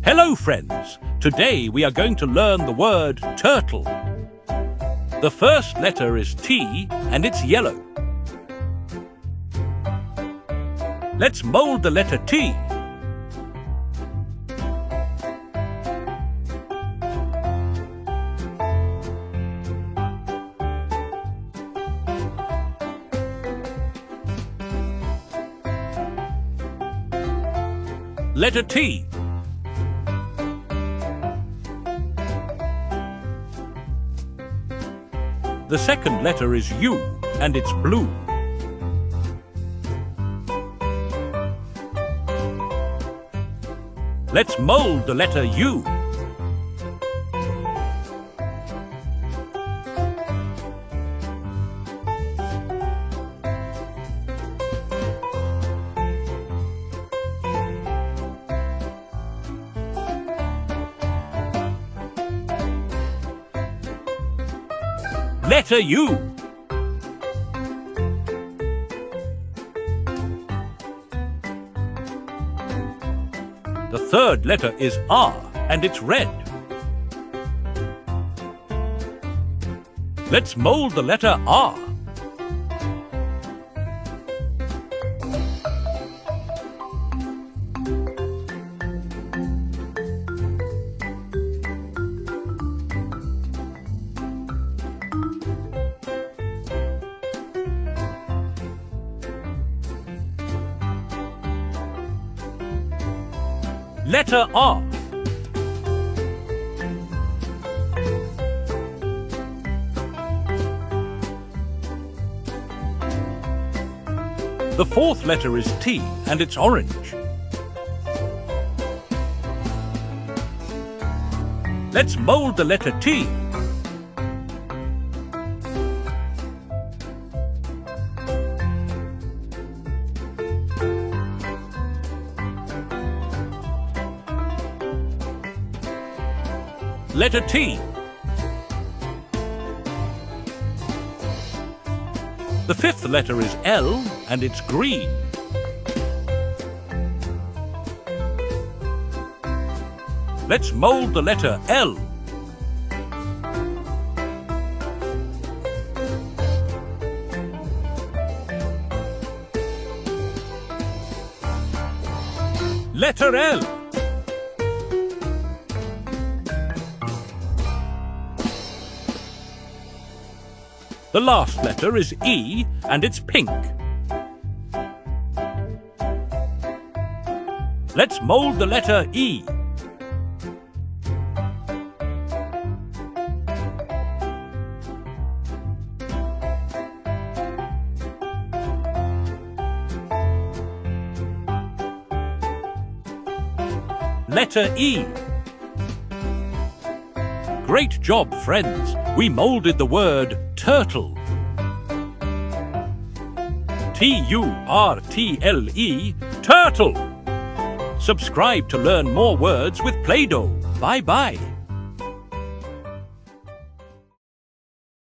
Hello friends! Today we are going to learn the word turtle. The first letter is T and it's yellow. Let's mold the letter T. Letter T. The second letter is U, and it's blue. Let's mold the letter U. Letter U. The third letter is R, and it's red. Let's mold the letter R. Letter R. The fourth letter is T, and it's orange. Let's mold the letter T. Letter T. The fifth letter is L, and it's green. Let's mold the letter L. Letter L. The last letter is E, and it's pink. Let's mold the letter E. Letter E. Great job, friends! We molded the word turtle. T-U-R-T-L-E, turtle! Subscribe to learn more words with Play-Doh. Bye-bye.